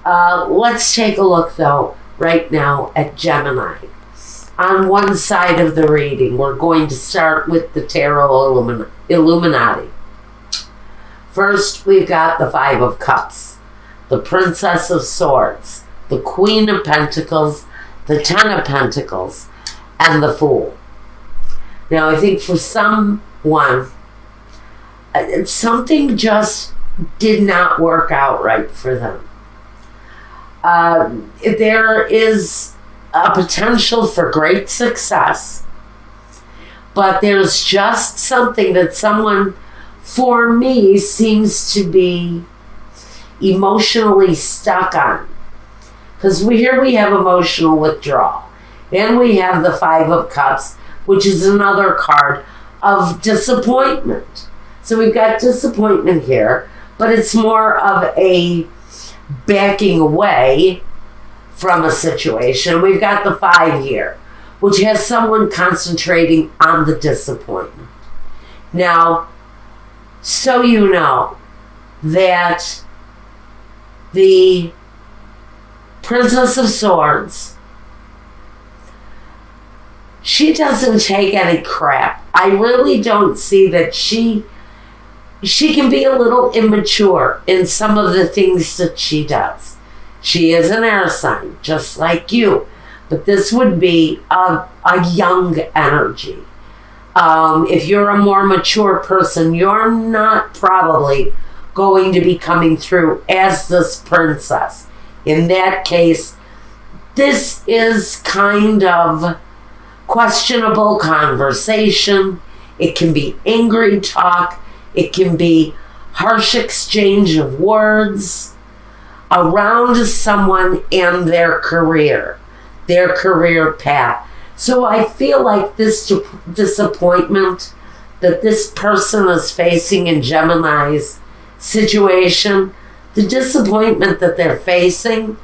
Let's take a look, though, right now at Gemini. On one side of the reading, we're going to start with the Tarot Illuminati. First, we've got the Five of Cups, the Princess of Swords, the Queen of Pentacles, the Ten of Pentacles, and the Fool. Now, I think for someone, something just did not work out right for them. There is a potential for great success, but there's just something that someone, for me, seems to be emotionally stuck on. Because here we have emotional withdrawal. And we have the Five of Cups, which is another card of disappointment. So we've got disappointment here, but it's more of a backing away from a situation. We've got the Five here, which has someone concentrating on the disappointment. Now, so you know that the Princess of Swords, she doesn't take any crap. I really don't see that she can be a little immature in some of the things that she does. She is an air sign, just like you. But this would be a young energy. If you're a more mature person, you're not probably going to be coming through as this princess. In that case, this is kind of questionable conversation. It can be angry talk. It can be harsh exchange of words around someone and their career path. So I feel like this disappointment that this person is facing in Gemini's situation, the disappointment that they're facing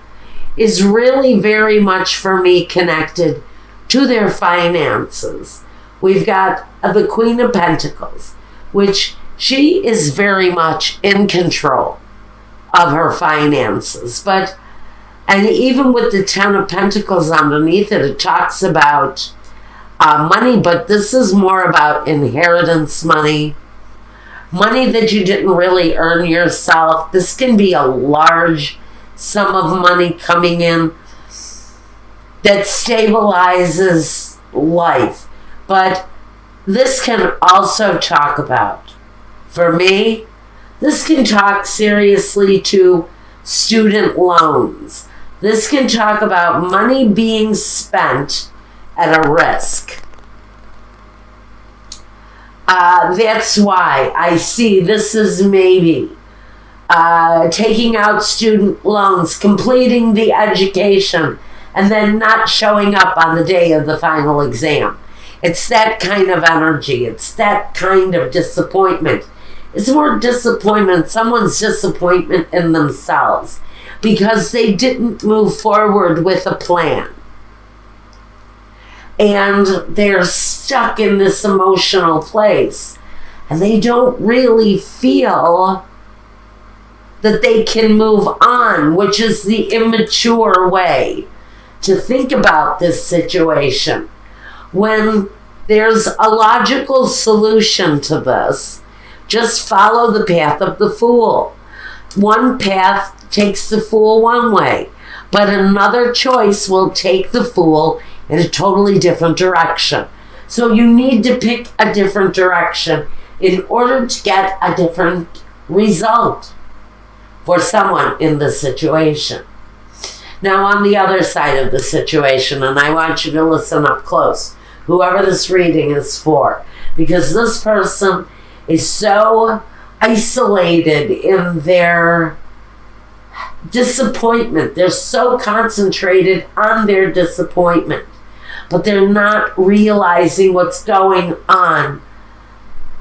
is really very much for me connected to their finances. We've got the Queen of Pentacles, which she is very much in control of her finances. And even with the Ten of Pentacles underneath it, it talks about money, but this is more about inheritance money that you didn't really earn yourself. This can be a large sum of money coming in that stabilizes life. But this can also talk about, for me, this can talk seriously to student loans. This can talk about money being spent at a risk. That's why I see this is maybe taking out student loans, completing the education, and then not showing up on the day of the final exam. It's that kind of energy. It's that kind of disappointment. It's more disappointment, someone's disappointment in themselves because they didn't move forward with a plan. And they're stuck in this emotional place. And they don't really feel that they can move on, which is the immature way to think about this situation. When there's a logical solution to this, just follow the path of the Fool. One path takes the Fool one way, but another choice will take the Fool in a totally different direction. So you need to pick a different direction in order to get a different result for someone in this situation. Now, on the other side of the situation, and I want you to listen up close, whoever this reading is for, because this person is so isolated in their disappointment. They're so concentrated on their disappointment, but they're not realizing what's going on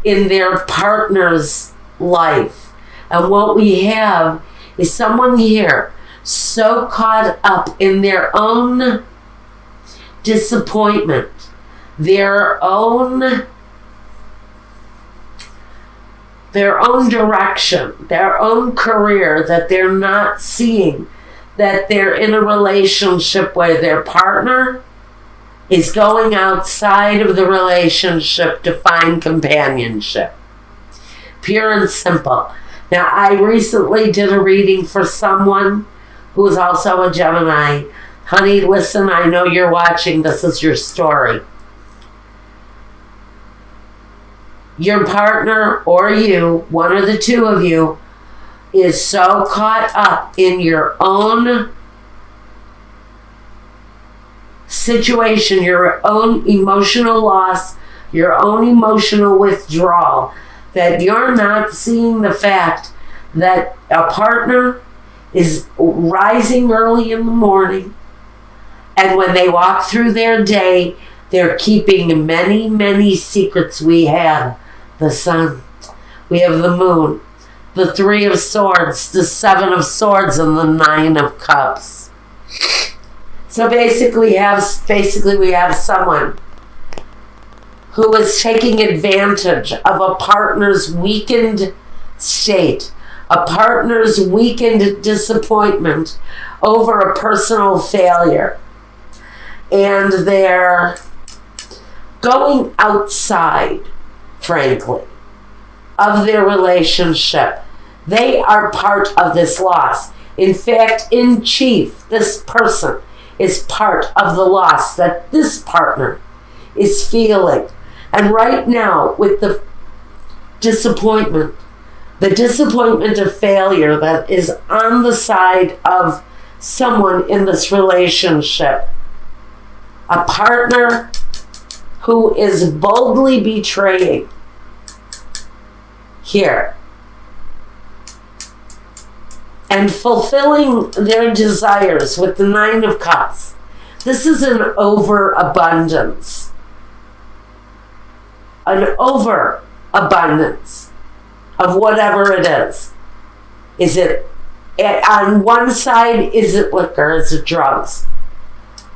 in their partner's life. And what we have is someone here so caught up in their own disappointment, their own direction, their own career, that they're not seeing that they're in a relationship where their partner is going outside of the relationship to find companionship. Pure and simple. Now, I recently did a reading for someone who is also a Gemini. Honey, listen, I know you're watching. This is your story. Your partner or you, one or the two of you, is so caught up in your own situation, your own emotional loss, your own emotional withdrawal, that you're not seeing the fact that a partner is rising early in the morning, and when they walk through their day, they're keeping many, many secrets. We have the sun, we have the moon, the Three of Swords, the Seven of Swords, and the Nine of Cups. So basically we have someone who is taking advantage of a partner's weakened state, a partner's weakened disappointment over a personal failure. And they're going outside, frankly, of their relationship. They are part of this loss. In fact, in chief, this person is part of the loss that this partner is feeling. And right now, with the disappointment of failure that is on the side of someone in this relationship, a partner who is boldly betraying here and fulfilling their desires with the Nine of Cups. This is an overabundance. An overabundance of whatever it is. Is it, on one side, is it liquor, is it drugs?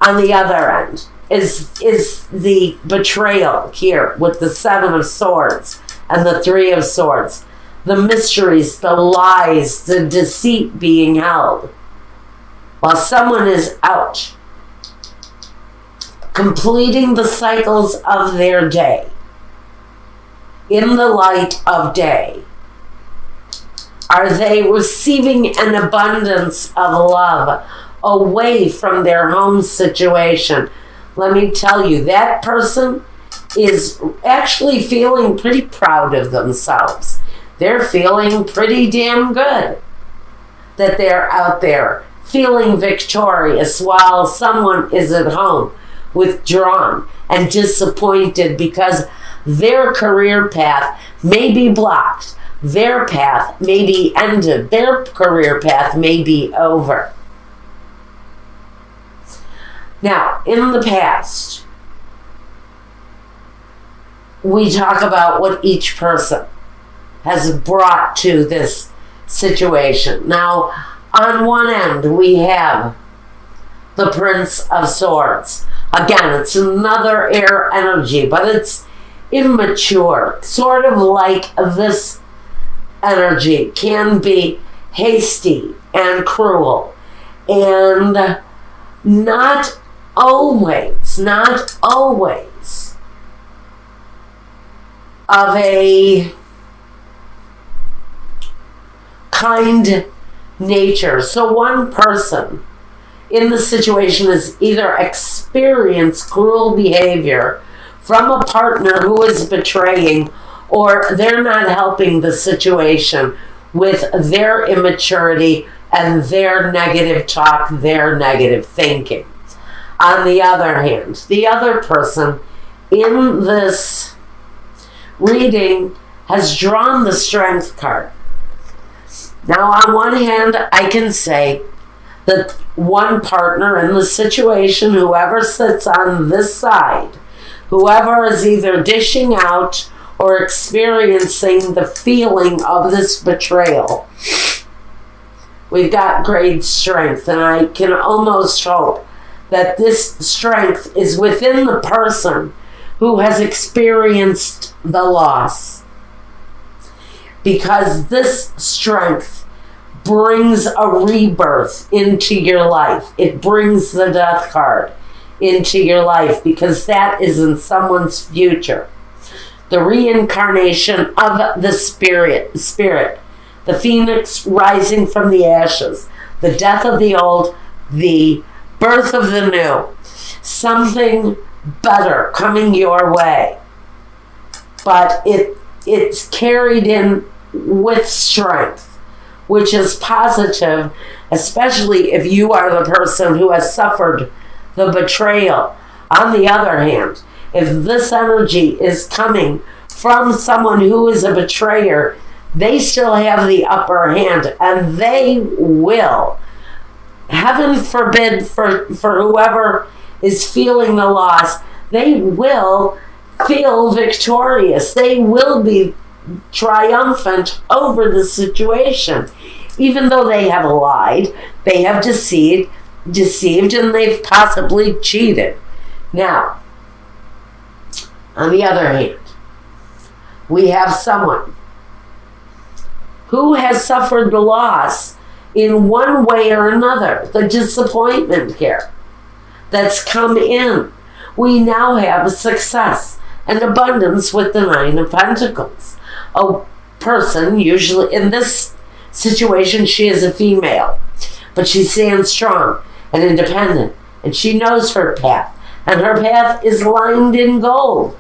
On the other end, is the betrayal here with the Seven of Swords and the Three of Swords. The mysteries, the lies, the deceit being held. While someone is out, completing the cycles of their day in the light of day. Are they receiving an abundance of love away from their home situation? Let me tell you, that person is actually feeling pretty proud of themselves. They're feeling pretty damn good that they're out there feeling victorious while someone is at home withdrawn and disappointed because their career path may be blocked. Their path may be ended. Their career path may be over. Now, in the past, we talk about what each person has brought to this situation. Now, on one end, we have the Prince of Swords. Again, it's another air energy, but it's immature. Sort of like this energy can be hasty and cruel and not always of a kind nature. So one person in the situation is either experience cruel behavior from a partner who is betraying, or they're not helping the situation with their immaturity and their negative talk, their negative thinking. On the other hand, the other person in this reading has drawn the Strength card. Now, on one hand, I can say that one partner in the situation, whoever sits on this side, whoever is either dishing out or experiencing the feeling of this betrayal, we've got great strength, and I can almost hope that this strength is within the person who has experienced the loss. Because this strength brings a rebirth into your life. It brings the death card into your life because that is in someone's future. The reincarnation of the spirit, the phoenix rising from the ashes, the death of the old, the birth of the new, something better coming your way. But it's carried in with strength, which is positive, especially if you are the person who has suffered the betrayal. On the other hand, if this energy is coming from someone who is a betrayer, they still have the upper hand, and they will, heaven forbid for whoever is feeling the loss, they will feel victorious. They will be triumphant over the situation. Even though they have lied, they have deceived, and they've possibly cheated. Now, on the other hand, we have someone who has suffered the loss in one way or another, the disappointment here that's come in. We now have success and abundance with the Nine of Pentacles. A person, usually in this situation, she is a female, but she stands strong and independent, and she knows her path, and her path is lined in gold.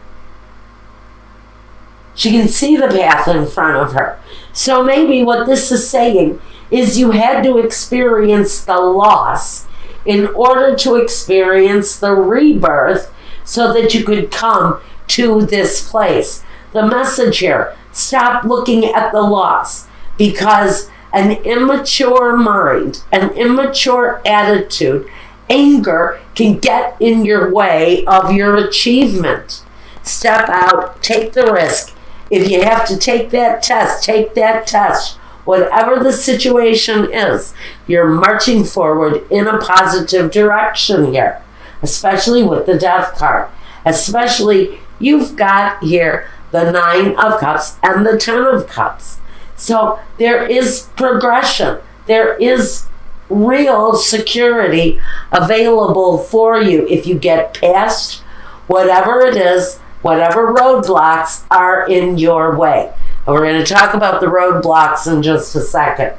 She can see the path in front of her. So maybe what this is saying is you had to experience the loss in order to experience the rebirth so that you could come to this place. The message here, stop looking at the loss, because an immature mind, an immature attitude, anger can get in your way of your achievement. Step out, take the risk. If you have to take that test, take that test. Whatever the situation is, you're marching forward in a positive direction here, especially with the Death card. Especially, you've got here the Nine of Cups and the Ten of Cups. So there is progression. There is real security available for you if you get past whatever it is, whatever roadblocks are in your way. And we're going to talk about the roadblocks in just a second.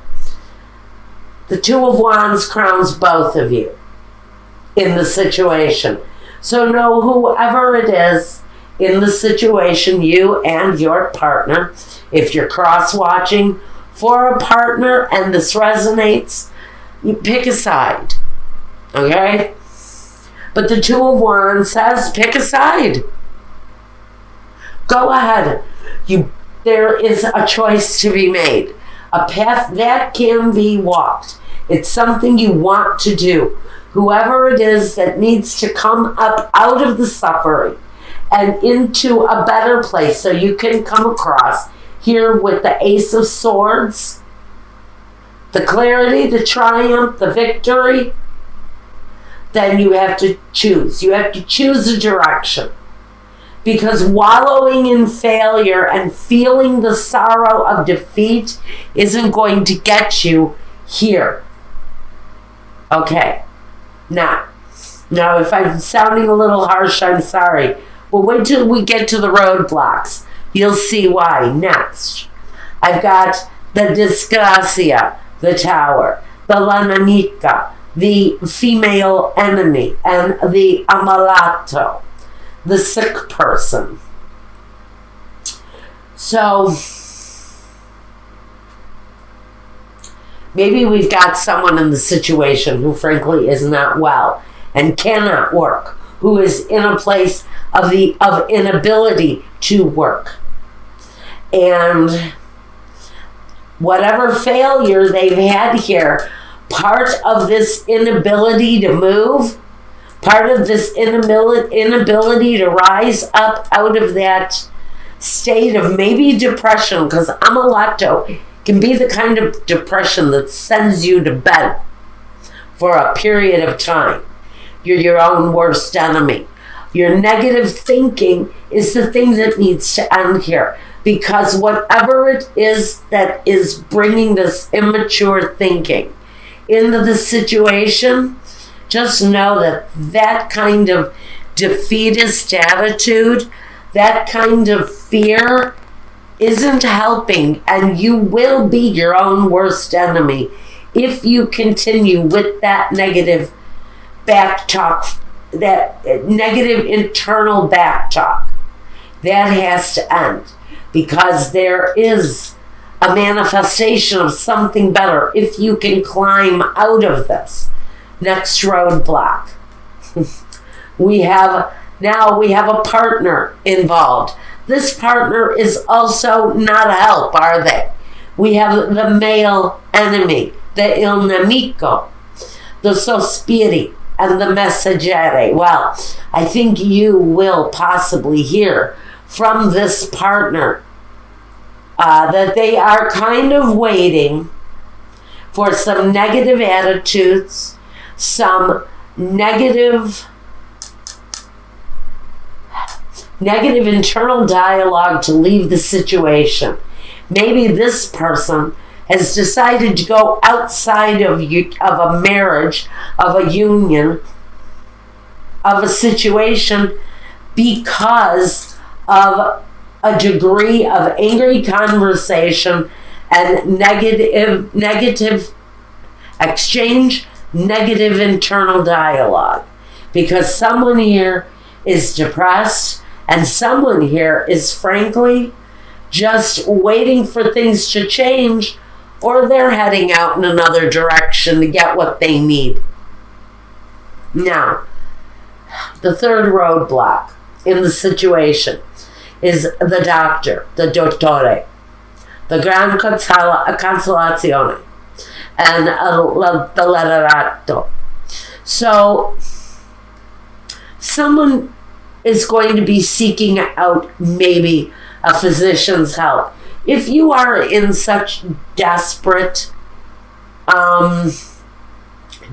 The Two of Wands crowns both of you in the situation. So know whoever it is in the situation, you and your partner, if you're cross-watching for a partner and this resonates, you pick a side, okay? But the Two of Wands says pick a side. Go ahead. There is a choice to be made, a path that can be walked. It's something you want to do. Whoever it is that needs to come up out of the suffering and into a better place, so you can come across here with the Ace of Swords, the clarity, the triumph, the victory, then you have to choose. You have to choose a direction. Because wallowing in failure and feeling the sorrow of defeat isn't going to get you here. Okay. Now, if I'm sounding a little harsh, I'm sorry. But wait till we get to the roadblocks. You'll see why. Next, I've got the Disgracia, the Tower, the La Nemica, the female enemy, and the Amalato, the sick person. So maybe we've got someone in the situation who frankly is not well and cannot work, who is in a place of inability to work. And whatever failure they've had here, part of this inability to move, part of this inability to rise up out of that state of maybe depression, because Amalato can be the kind of depression that sends you to bed for a period of time. You're your own worst enemy. Your negative thinking is the thing that needs to end here. because whatever it is that is bringing this immature thinking into the situation, just know that that kind of defeatist attitude, that kind of fear isn't helping, and you will be your own worst enemy if you continue with that negative back talk, that negative internal back talk. That has to end, because there is a manifestation of something better if you can climb out of this next roadblock. we have a partner involved. This partner is also not a help, are they? We have the male enemy, the il nemico, the sospiri, and the messaggere. Well, I think you will possibly hear from this partner that they are kind of waiting for some negative attitudes, some negative internal dialogue to leave the situation. Maybe this person has decided to go outside of a marriage, of a union, of a situation, because of a degree of angry conversation and negative exchange, negative internal dialogue. Because someone here is depressed, and someone here is frankly just waiting for things to change, or they're heading out in another direction to get what they need. Now, the third roadblock in the situation is the doctor, the dottore, the gran consolazione, and the letterato. So, someone is going to be seeking out maybe a physician's help. If you are in such desperate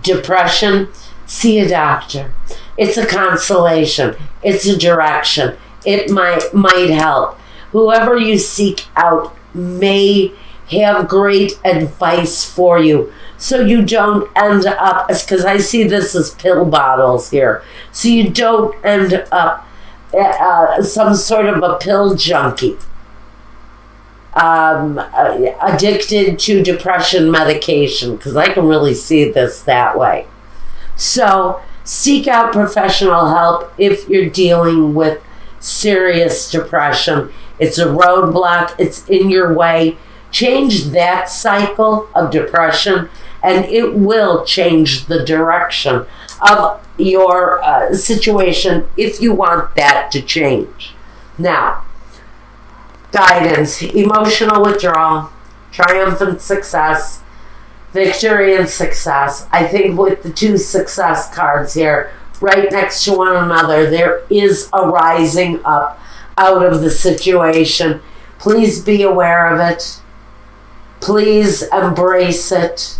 depression, see a doctor. It's a consolation. It's a direction. It might help. Whoever you seek out may have great advice for you, so you don't end up, because I see this as pill bottles here, so you don't end up some sort of a pill junkie, addicted to depression medication, because I can really see this that way. So seek out professional help if you're dealing with serious depression. It's a roadblock. It's in your way. Change that cycle of depression, and it will change the direction of your situation if you want that to change. Now, guidance, emotional withdrawal, triumphant success, victory and success. I think with the two success cards here, right next to one another, there is a rising up out of the situation. Please be aware of it. Please embrace it.